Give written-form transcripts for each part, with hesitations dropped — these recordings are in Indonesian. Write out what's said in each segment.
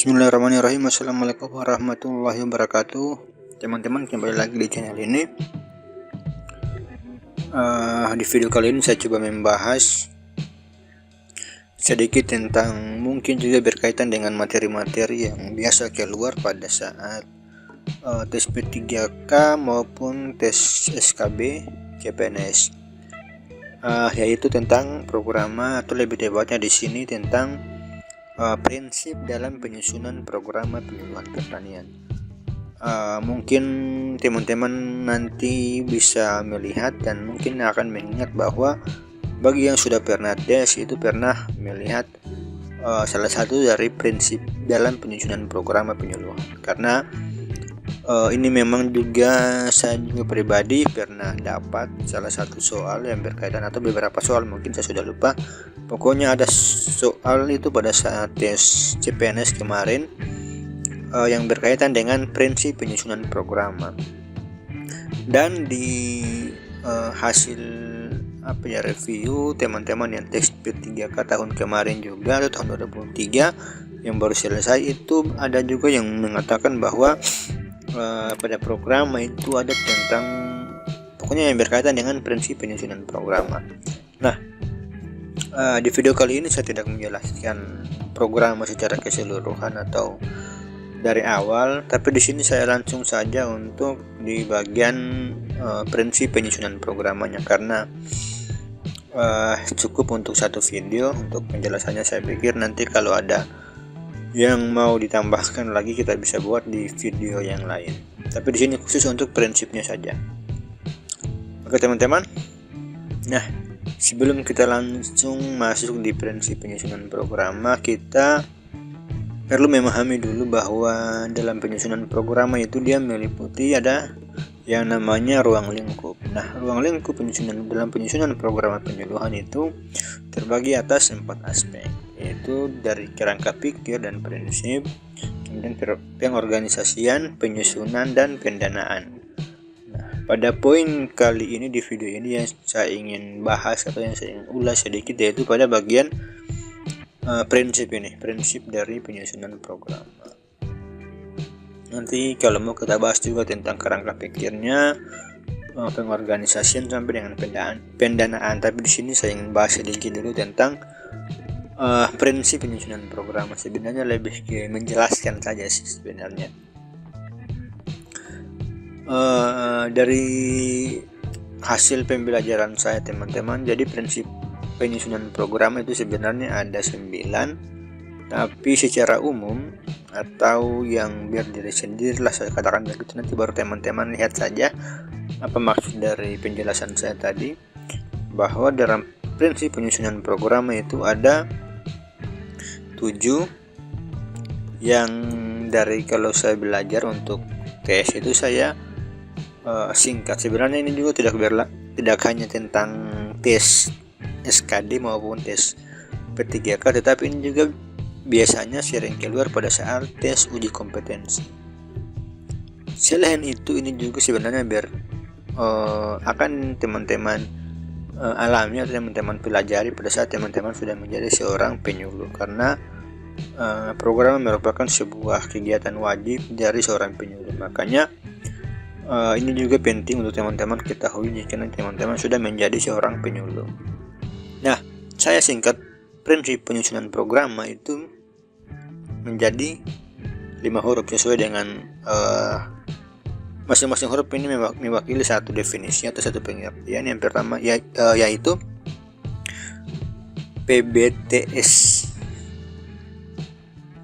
Bismillahirrahmanirrahim. Assalamualaikum warahmatullahi wabarakatuh. Teman-teman, kembali lagi di channel ini. Di video kali ini saya coba membahas sedikit tentang, mungkin juga berkaitan dengan materi-materi yang biasa keluar pada saat tes P3K maupun tes SKB CPNS, yaitu tentang programa, atau lebih tepatnya di sini tentang prinsip dalam penyusunan program penyuluhan pertanian. Mungkin teman-teman nanti bisa melihat dan mungkin akan mengingat bahwa bagi yang sudah pernah tes itu pernah melihat salah satu dari prinsip dalam penyusunan program penyuluhan, karena ini memang juga saya juga pribadi pernah dapat salah satu soal yang berkaitan, atau beberapa soal, mungkin saya sudah lupa. Pokoknya ada soal itu pada saat tes CPNS kemarin yang berkaitan dengan prinsip penyusunan program. Dan di hasil review teman-teman yang tes P3K tahun kemarin juga, atau tahun 2023 yang baru selesai, itu ada juga yang mengatakan bahwa pada program itu ada tentang, pokoknya yang berkaitan dengan prinsip penyusunan program. Nah, di video kali ini saya tidak menjelaskan program secara keseluruhan atau dari awal, tapi di sini saya langsung saja untuk di bagian prinsip penyusunan programnya, karena cukup untuk satu video untuk penjelasannya. Saya pikir nanti kalau ada yang mau ditambahkan lagi kita bisa buat di video yang lain, tapi di sini khusus untuk prinsipnya saja. Oke teman-teman, nah sebelum kita langsung masuk di prinsip penyusunan program, kita perlu memahami dulu bahwa dalam penyusunan program itu dia meliputi ada yang namanya ruang lingkup. Nah, ruang lingkup dalam penyusunan program penyuluhan itu terbagi atas 4 aspek, yaitu dari kerangka pikir dan prinsip, kemudian pengorganisasian, penyusunan, dan pendanaan. Nah, pada poin kali ini di video ini yang saya ingin bahas atau yang saya ingin ulas sedikit, yaitu pada bagian prinsip ini, prinsip dari penyusunan program. Nanti kalau mau kita bahas juga tentang kerangka pikirnya, pengorganisasian sampai dengan pendanaan. Tapi di sini saya ingin bahas sedikit dulu tentang prinsip penyusunan program. Sebenarnya lebih ke menjelaskan saja sih sebenarnya. Dari hasil pembelajaran saya teman-teman, jadi prinsip penyusunan program itu sebenarnya ada 9, tapi secara umum atau yang biar diri sendiri lah saya katakan begitu, nanti baru teman-teman lihat saja apa maksud dari penjelasan saya tadi, bahwa dalam prinsip penyusunan program itu ada 7 yang dari kalau saya belajar untuk tes itu saya singkat. Sebenarnya ini juga tidak hanya tentang tes SKD maupun tes P3K, tetapi ini juga biasanya sering keluar pada saat tes uji kompetensi. Selain itu, ini juga sebenarnya biar akan teman-teman alami atau teman-teman pelajari pada saat teman-teman sudah menjadi seorang penyuluh, karena program merupakan sebuah kegiatan wajib dari seorang penyuluh. Makanya ini juga penting untuk teman-teman ketahui jika teman-teman sudah menjadi seorang penyuluh. Nah, saya singkat prinsip penyusunan program itu menjadi 5 huruf sesuai dengan masing-masing huruf ini mewakili satu definisi atau satu pengertian. Yang pertama yaitu PBTS.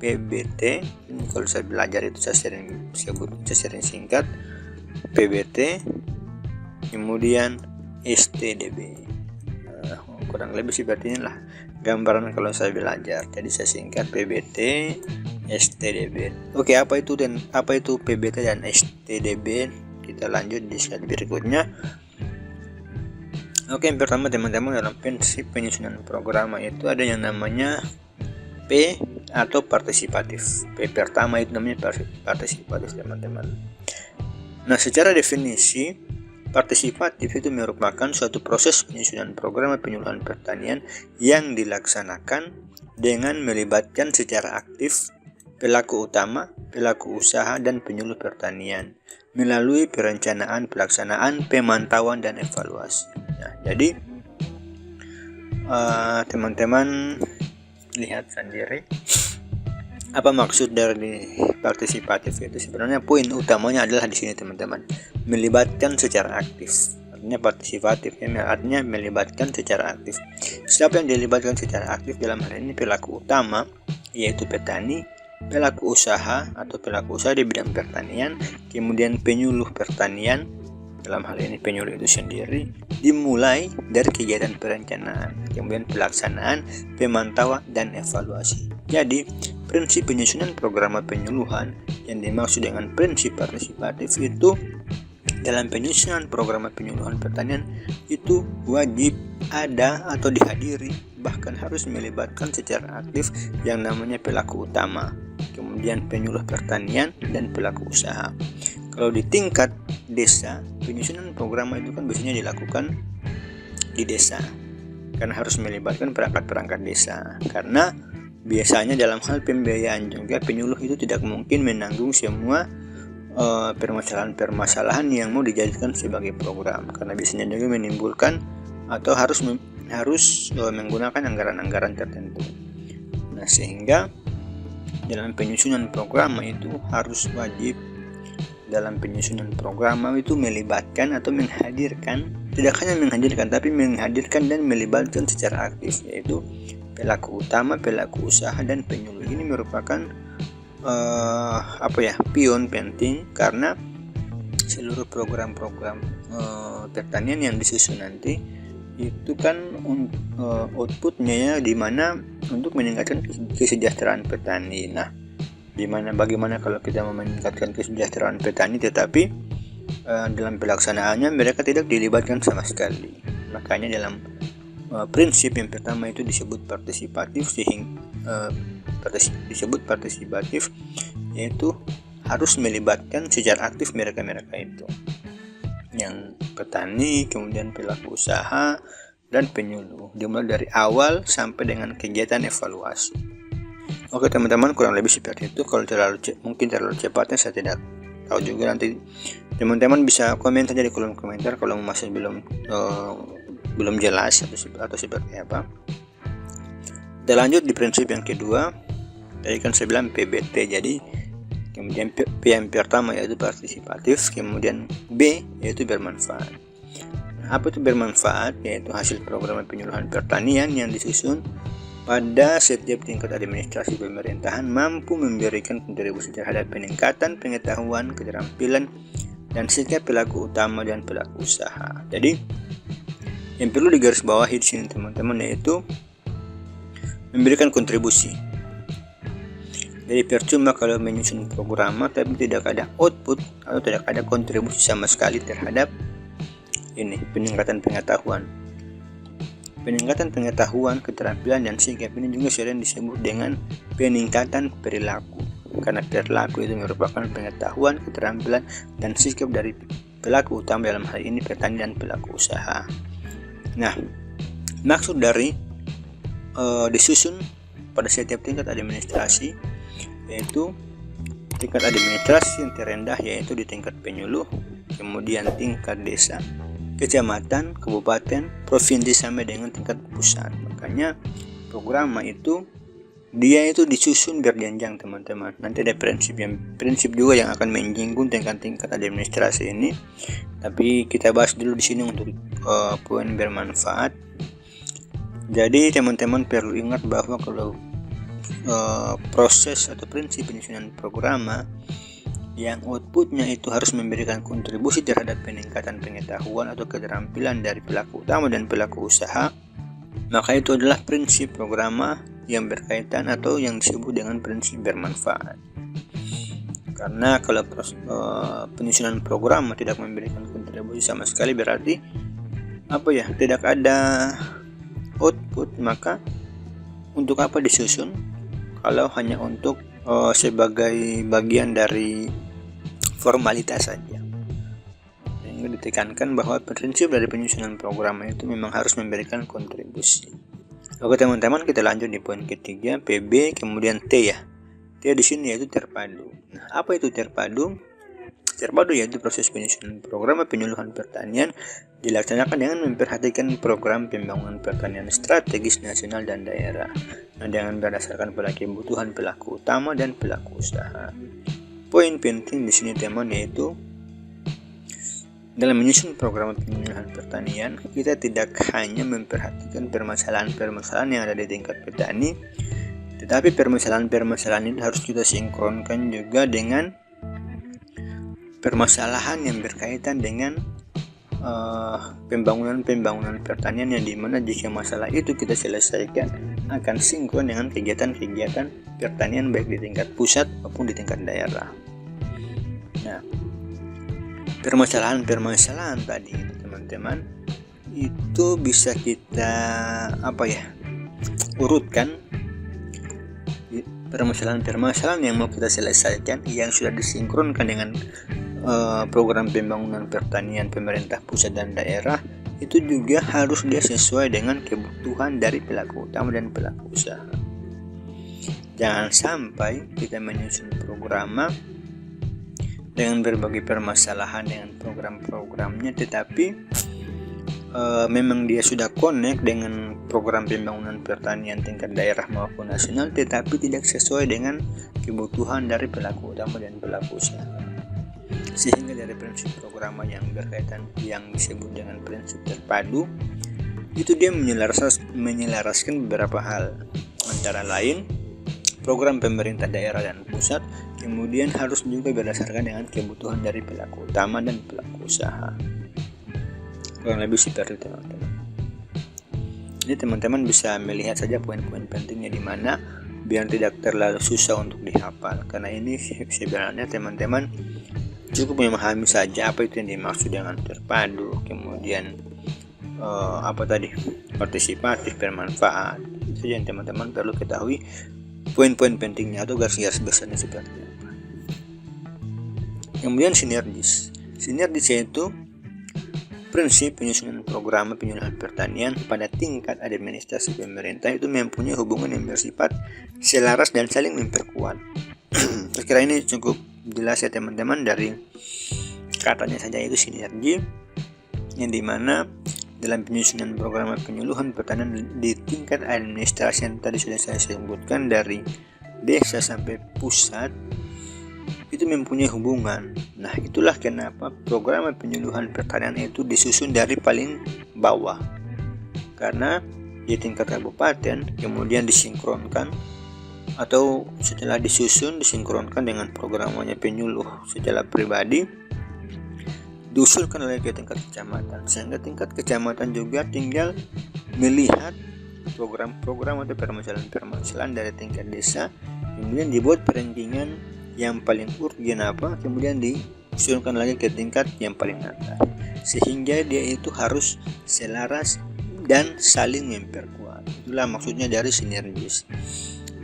PBT ini kalau saya belajar itu saya sering singkat PBT, kemudian STDB. Kurang lebih seperti inilah gambaran kalau saya belajar. Jadi saya singkat PBT, STDB. Oke, apa itu PBT dan STDB? Kita lanjut di slide berikutnya. Oke, yang pertama teman-teman, dalam prinsip penyusunan program itu ada yang namanya P atau partisipatif. P pertama itu namanya partisipatif teman-teman. Nah, secara definisi, partisipatif itu merupakan suatu proses penyusunan program penyuluhan pertanian yang dilaksanakan dengan melibatkan secara aktif pelaku utama, pelaku usaha, dan penyuluh pertanian melalui perencanaan, pelaksanaan, pemantauan, dan evaluasi. Nah, jadi teman-teman lihat sendiri apa maksud dari partisipatif itu. Sebenarnya poin utamanya adalah di sini teman-teman, melibatkan secara aktif. Artinya partisipatif artinya melibatkan secara aktif. Siapa yang dilibatkan secara aktif dalam hal ini? Pelaku utama yaitu petani, pelaku usaha atau pelaku usaha di bidang pertanian, kemudian penyuluh pertanian, dalam hal ini penyuluh itu sendiri, dimulai dari kegiatan perencanaan, kemudian pelaksanaan, pemantauan, dan evaluasi. Jadi prinsip penyusunan program penyuluhan yang dimaksud dengan prinsip partisipatif itu, dalam penyusunan program penyuluhan pertanian itu wajib ada atau dihadiri, bahkan harus melibatkan secara aktif yang namanya pelaku utama, kemudian penyuluh pertanian, dan pelaku usaha. Kalau di tingkat desa, penyusunan program itu kan biasanya dilakukan di desa, karena harus melibatkan perangkat-perangkat desa. Karena biasanya dalam hal pembiayaan juga, penyuluh itu tidak mungkin menanggung semua permasalahan-permasalahan yang mau dijadikan sebagai program, karena biasanya juga menimbulkan atau harus menggunakan anggaran-anggaran tertentu. Nah, sehingga dalam penyusunan program itu harus wajib dalam penyusunan program itu melibatkan atau menghadirkan, tidak hanya menghadirkan tapi menghadirkan dan melibatkan secara aktif, yaitu pelaku utama, pelaku usaha, dan penyuluh. Ini merupakan pion penting, karena seluruh program-program pertanian yang disusun nanti itu kan outputnya ya, dimana untuk meningkatkan kesejahteraan petani. Nah, bagaimana kalau kita mau meningkatkan kesejahteraan petani tetapi dalam pelaksanaannya mereka tidak dilibatkan sama sekali. Makanya dalam prinsip yang pertama itu disebut partisipatif, yaitu harus melibatkan secara aktif mereka itu, yang petani, kemudian pelaku usaha, dan penyuluh, dimulai dari awal sampai dengan kegiatan evaluasi. Oke teman-teman, kurang lebih seperti itu. Kalau mungkin terlalu cepatnya saya tidak tahu juga, nanti teman-teman bisa komen saja di kolom komentar kalau masih belum jelas atau seperti apa. Kita lanjut di prinsip yang kedua. Tadi kan saya bilang PBT, jadi kemudian P yang pertama yaitu partisipatif, kemudian B yaitu bermanfaat. Nah, apa itu bermanfaat? Yaitu hasil program penyuluhan pertanian yang disusun pada setiap tingkat administrasi pemerintahan mampu memberikan kontribusi terhadap peningkatan pengetahuan, keterampilan, dan sikap pelaku utama dan pelaku usaha. Jadi yang perlu digarisbawahi di sini teman-teman yaitu memberikan kontribusi. Jadi percuma kalau menyusun program tapi tidak ada output atau tidak ada kontribusi sama sekali terhadap peningkatan pengetahuan. Peningkatan pengetahuan, keterampilan, dan sikap ini juga sering disebut dengan peningkatan perilaku, karena perilaku itu merupakan pengetahuan, keterampilan, dan sikap dari pelaku utama, dalam hal ini petani dan pelaku usaha. Nah, maksud dari disusun pada setiap tingkat administrasi, yaitu tingkat administrasi yang terendah yaitu di tingkat penyuluh, kemudian tingkat desa, kecamatan, kabupaten, provinsi, sampai dengan tingkat pusat. Makanya program itu dia itu disusun berjenjang teman-teman. Nanti ada prinsip juga yang akan menyinggung tingkat administrasi ini, tapi kita bahas dulu di sini untuk poin bermanfaat. Jadi teman-teman perlu ingat bahwa kalau proses atau prinsip penyusunan program yang outputnya itu harus memberikan kontribusi terhadap peningkatan pengetahuan atau keterampilan dari pelaku utama dan pelaku usaha, maka itu adalah prinsip program yang berkaitan atau yang disebut dengan prinsip bermanfaat. Karena kalau penyusunan program tidak memberikan kontribusi sama sekali, berarti tidak ada output. Maka untuk apa disusun kalau hanya untuk sebagai bagian dari formalitas saja? Sehingga ditekankan bahwa prinsip dari penyusunan program itu memang harus memberikan kontribusi. Oke teman-teman, kita lanjut di poin ketiga, PB kemudian T ya. T di sini yaitu terpadu. Nah, apa itu terpadu? Terpadu yaitu proses penyusunan program penyuluhan pertanian dilaksanakan dengan memperhatikan program pembangunan pertanian strategis nasional dan daerah, dengan berdasarkan pada kebutuhan pelaku utama dan pelaku usaha. Poin penting di sini teman yaitu dalam menyusun program penyuluhan pertanian, kita tidak hanya memperhatikan permasalahan-permasalahan yang ada di tingkat petani, tetapi permasalahan-permasalahan ini harus kita sinkronkan juga dengan permasalahan yang berkaitan dengan pembangunan pertanian, yang dimana jika masalah itu kita selesaikan akan sinkron dengan kegiatan-kegiatan pertanian baik di tingkat pusat maupun di tingkat daerah. Nah, permasalahan tadi itu teman-teman itu bisa kita urutkan permasalahan yang mau kita selesaikan yang sudah disinkronkan dengan program pembangunan pertanian pemerintah pusat dan daerah, itu juga harus dia sesuai dengan kebutuhan dari pelaku utama dan pelaku usaha. Jangan sampai kita menyusun program dengan berbagai permasalahan dengan program-programnya, tetapi memang dia sudah connect dengan program pembangunan pertanian tingkat daerah maupun nasional, tetapi tidak sesuai dengan kebutuhan dari pelaku utama dan pelaku usaha. Sehingga dari prinsip program yang berkaitan yang disebut dengan prinsip terpadu itu dia menyelaraskan beberapa hal, antara lain program pemerintah daerah dan pusat, kemudian harus juga berdasarkan dengan kebutuhan dari pelaku utama dan pelaku usaha. Kurang lebih seperti itu teman-teman. Jadi teman-teman bisa melihat saja poin-poin pentingnya di mana biar tidak terlalu susah untuk dihafal, karena ini sebenarnya teman-teman cukup memahami saja apa itu yang dimaksud dengan terpadu, kemudian partisipatif, bermanfaat. Itu saja yang teman-teman perlu ketahui, poin-poin pentingnya atau garis-garis besarnya seperti apa. Kemudian sinergis yaitu prinsip penyusunan program penyuluhan pertanian pada tingkat administrasi pemerintah itu mempunyai hubungan yang bersifat selaras dan saling memperkuat. Kira-kira ini cukup jelas ya teman-teman, dari katanya saja itu sinergi, yang dimana dalam penyusunan program penyuluhan pertanian di tingkat administrasi yang tadi sudah saya sebutkan dari desa sampai pusat itu mempunyai hubungan. Nah, itulah kenapa program penyuluhan pertanian itu disusun dari paling bawah, karena di tingkat kabupaten kemudian disinkronkan atau setelah disinkronkan dengan programnya penyuluh secara pribadi, diusulkan oleh ke tingkat kecamatan, sehingga tingkat kecamatan juga tinggal melihat program-program atau permasalahan-permasalahan dari tingkat desa, kemudian dibuat perankingan yang paling urgen kemudian diusulkan lagi ke tingkat yang paling atas, sehingga dia itu harus selaras dan saling memperkuat. Itulah maksudnya dari sinergis.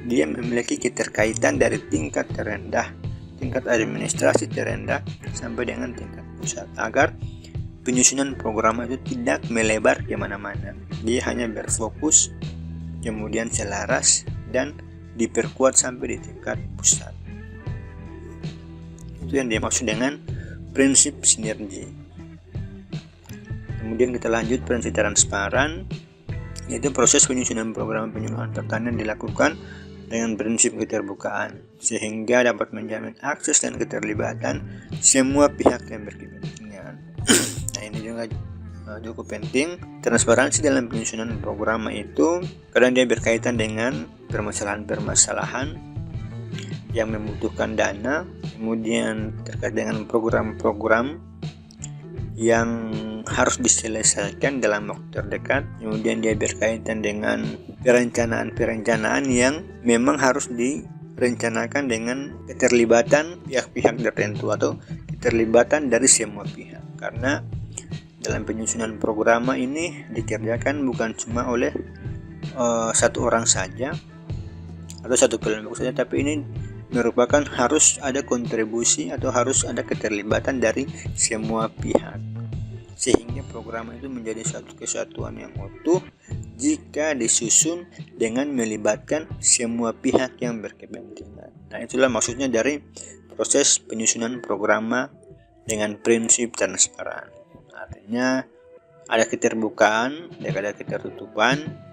Dia memiliki keterkaitan dari tingkat terendah, tingkat administrasi terendah sampai dengan tingkat pusat, agar penyusunan program itu tidak melebar kemana-mana. Dia hanya berfokus, kemudian selaras dan diperkuat sampai di tingkat pusat. Itu yang dimaksud dengan prinsip sinergi. Kemudian kita lanjut prinsip transparan, yaitu proses penyusunan program penyuluhan pertanian dilakukan dengan prinsip keterbukaan, sehingga dapat menjamin akses dan keterlibatan semua pihak yang berkepentingan. Nah, ini juga cukup penting. Transparansi dalam penyusunan program itu kadang dia berkaitan dengan permasalahan-permasalahan yang membutuhkan dana, kemudian terkait dengan program-program yang harus diselesaikan dalam waktu terdekat, kemudian dia berkaitan dengan perencanaan yang memang harus direncanakan dengan keterlibatan pihak-pihak tertentu atau keterlibatan dari semua pihak, karena dalam penyusunan program ini dikerjakan bukan cuma oleh satu orang saja atau satu kelompok saja, tapi ini merupakan harus ada kontribusi atau harus ada keterlibatan dari semua pihak, sehingga program itu menjadi satu kesatuan yang utuh jika disusun dengan melibatkan semua pihak yang berkepentingan. Nah, itulah maksudnya dari proses penyusunan programa dengan prinsip transparan. Artinya ada keterbukaan, ada ketertutupan.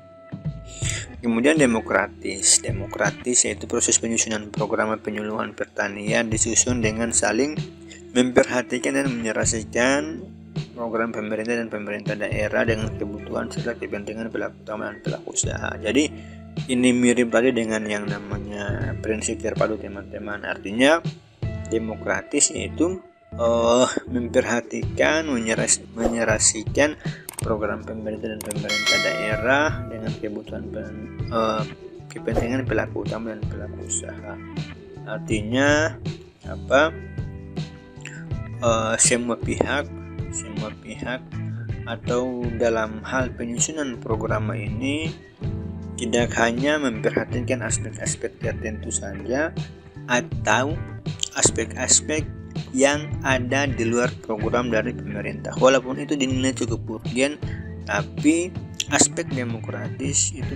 Kemudian demokratis. Demokratis yaitu proses penyusunan program penyuluhan pertanian disusun dengan saling memperhatikan dan menyelesaikan program pemerintah dan pemerintah daerah dengan kebutuhan serta kepentingan pelaku utama dan pelaku usaha. Jadi ini mirip tadi dengan yang namanya prinsip terpadu teman-teman. Artinya demokratis yaitu memperhatikan, menyelesaikan program pemerintah dan pemerintah daerah dengan kebutuhan kepentingan pelaku utama dan pelaku usaha. Artinya apa? Semua pihak atau dalam hal penyusunan program ini tidak hanya memperhatikan aspek-aspek tertentu saja atau aspek-aspek yang ada di luar program dari pemerintah. Walaupun itu dinilai cukup urgen, tapi aspek demokratis itu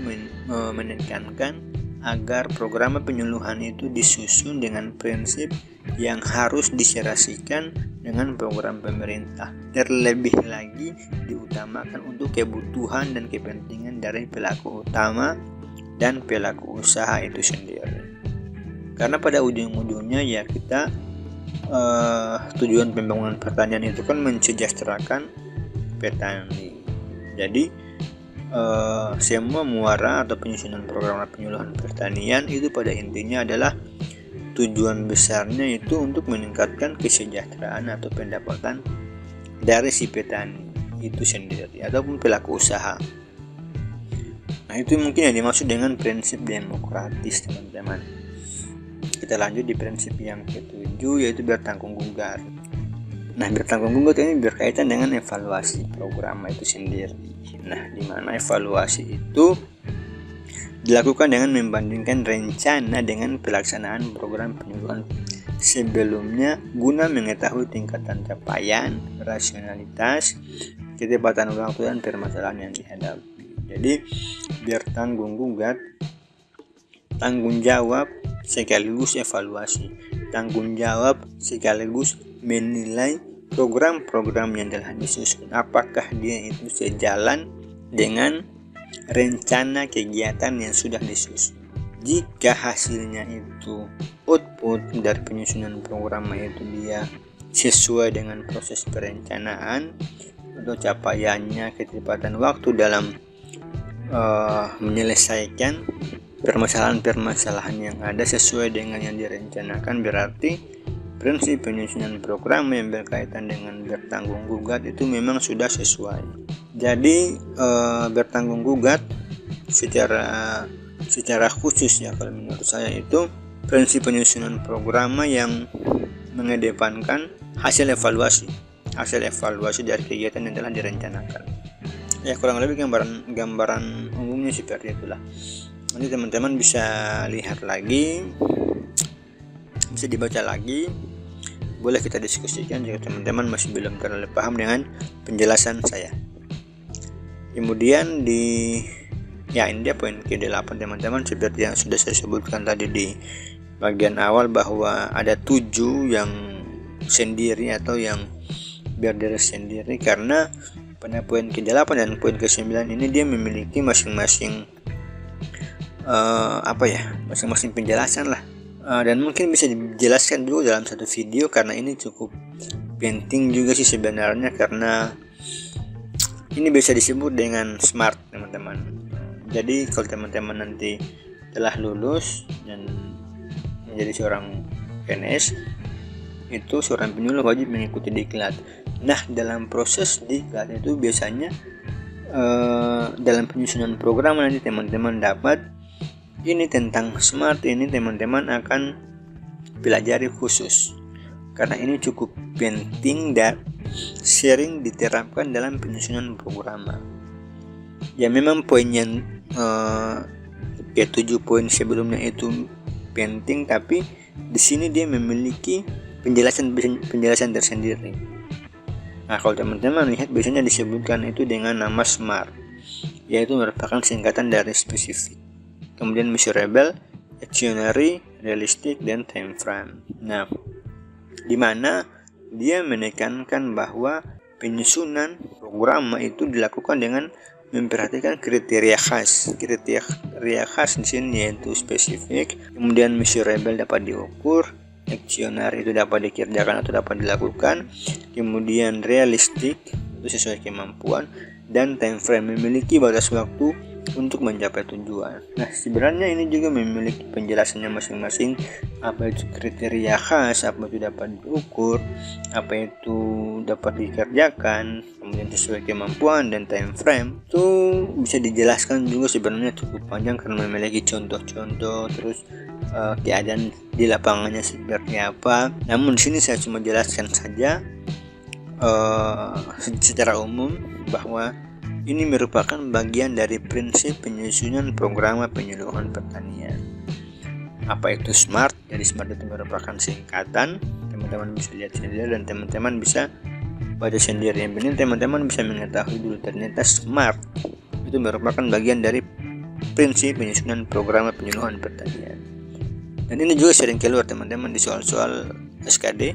menekankan agar program penyuluhan itu disusun dengan prinsip yang harus diserasikan dengan program pemerintah. Terlebih lagi diutamakan untuk kebutuhan dan kepentingan dari pelaku utama dan pelaku usaha itu sendiri. Karena pada ujung-ujungnya ya kita tujuan pembangunan pertanian itu kan mensejahterakan petani. Jadi semua muara atau penyusunan program penyuluhan pertanian itu pada intinya adalah tujuan besarnya itu untuk meningkatkan kesejahteraan atau pendapatan dari si petani itu sendiri ataupun pelaku usaha. Nah, itu mungkin yang dimaksud dengan prinsip demokratis, teman-teman. Kita lanjut di prinsip yang ke-7 yaitu bertanggung gugat. Nah, bertanggung gugat ini berkaitan dengan evaluasi program itu sendiri. Nah, di mana evaluasi itu dilakukan dengan membandingkan rencana dengan pelaksanaan program penyuluhan sebelumnya guna mengetahui tingkatan capaian, rasionalitas, ketepatan waktu dan permasalahan yang dihadapi. Jadi, bertanggung gugat, tanggung jawab sekaligus evaluasi, tanggung jawab sekaligus menilai program-program yang telah disusun apakah dia itu sejalan dengan rencana kegiatan yang sudah disusun. Jika hasilnya itu output dari penyusunan program itu dia sesuai dengan proses perencanaan atau capaiannya, ketepatan waktu dalam menyelesaikan permasalahan-permasalahan yang ada sesuai dengan yang direncanakan, berarti prinsip penyusunan program yang berkaitan dengan bertanggung gugat itu memang sudah sesuai. Jadi bertanggung gugat secara khusus ya kalau menurut saya itu prinsip penyusunan program yang mengedepankan hasil evaluasi dari kegiatan yang telah direncanakan. Ya, kurang lebih gambaran umumnya seperti itulah. Nanti teman-teman bisa lihat lagi, bisa dibaca lagi, boleh kita diskusikan jika teman-teman masih belum terlalu paham dengan penjelasan saya. Kemudian ini dia poin ke-8 teman-teman, seperti yang sudah saya sebutkan tadi di bagian awal bahwa ada 7 yang sendiri atau yang berdiri sendiri, karena pada poin ke-8 dan poin ke-9 ini dia memiliki masing-masing masing-masing penjelasan lah, dan mungkin bisa dijelaskan juga dalam satu video karena ini cukup penting juga sih sebenarnya, karena ini bisa disebut dengan SMART teman-teman. Jadi kalau teman-teman nanti telah lulus dan menjadi seorang PNS, itu seorang penyuluh wajib mengikuti diklat. Nah, dalam proses diklat itu biasanya dalam penyusunan program nanti teman-teman dapat ini tentang SMART, ini teman-teman akan pelajari khusus karena ini cukup penting dan sering diterapkan dalam penyusunan program. Ya, memang poin yang ke-7 poin sebelumnya itu penting, tapi di sini dia memiliki penjelasan tersendiri. Nah, kalau teman-teman lihat biasanya disebutkan itu dengan nama SMART, yaitu merupakan singkatan dari spesifik, kemudian measurable actionary, realistic, dan time frame. Nah, di mana dia menekankan bahwa penyusunan program itu dilakukan dengan memperhatikan kriteria khas. Kriteria khas di sini yaitu spesifik, kemudian measurable dapat diukur, actionary itu dapat dikerjakan atau dapat dilakukan, kemudian realistic itu sesuai kemampuan, dan time frame memiliki batas waktu untuk mencapai tujuan. Nah, sebenarnya ini juga memiliki penjelasannya masing-masing, apa itu kriteria khas, apa itu dapat diukur, apa itu dapat dikerjakan, kemudian sesuai kemampuan, dan time frame. Itu bisa dijelaskan juga sebenarnya cukup panjang karena memiliki contoh-contoh, terus keadaan di lapangannya seperti apa. Namun di sini saya cuma jelaskan saja secara umum bahwa ini merupakan bagian dari prinsip penyusunan program penyuluhan pertanian. Apa itu SMART? Jadi SMART itu merupakan singkatan. Teman-teman bisa lihat sendiri dan teman-teman bisa baca sendiri. Yang penting teman-teman bisa mengetahui dulu ternyata SMART itu merupakan bagian dari prinsip penyusunan program penyuluhan pertanian. Dan ini juga sering keluar teman-teman di soal-soal SKD,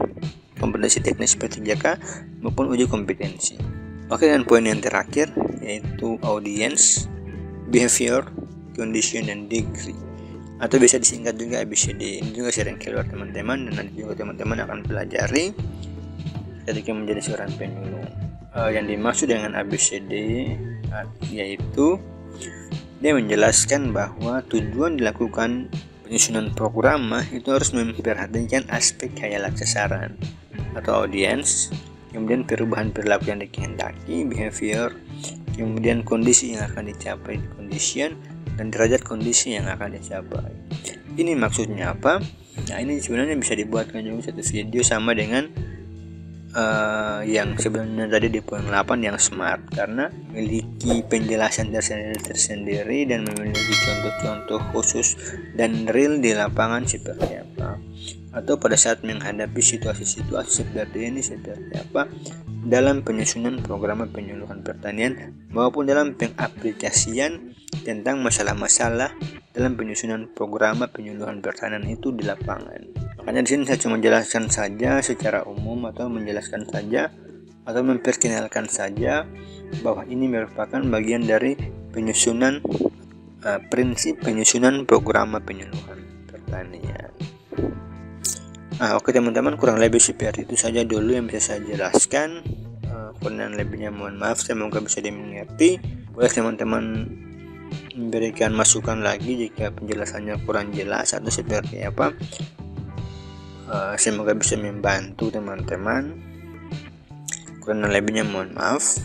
kompetensi teknis P3K maupun uji kompetensi. Oke, dan poin yang terakhir yaitu audience, behavior, condition, dan degree, atau bisa disingkat juga ABCD. Ini juga sering keluar teman-teman, dan nanti juga teman-teman akan pelajari ketika menjadi seorang penyuluh. Yang dimaksud dengan ABCD yaitu dia menjelaskan bahwa tujuan dilakukan penyusunan program itu harus memperhatikan aspek khayal sasaran atau audience, kemudian perubahan perilaku yang dikehendaki, behavior, kemudian kondisi yang akan dicapai, condition, dan derajat kondisi yang akan dicapai. Ini maksudnya apa? Nah, ini sebenarnya bisa dibuatkan juga satu video sama dengan yang sebelumnya tadi di poin 8 yang SMART, karena memiliki penjelasan tersendiri dan memiliki contoh-contoh khusus dan real di lapangan seperti apa, atau pada saat menghadapi situasi-situasi seperti ini seperti apa dalam penyusunan program penyuluhan pertanian maupun dalam pengaplikasian tentang masalah-masalah dalam penyusunan program penyuluhan pertanian itu di lapangan. Makanya di sini saya cuma jelaskan saja secara umum atau menjelaskan saja atau memperkenalkan saja bahwa ini merupakan bagian dari penyusunan prinsip penyusunan program penyuluhan pertanian. Oke teman-teman, kurang lebih seperti itu saja dulu yang bisa saya jelaskan. Kurang lebihnya mohon maaf, semoga bisa dimengerti. Boleh teman-teman memberikan masukan lagi jika penjelasannya kurang jelas atau seperti apa. Semoga bisa membantu teman-teman. Kurang lebihnya mohon maaf.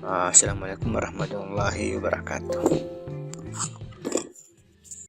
Assalamualaikum warahmatullahi wabarakatuh.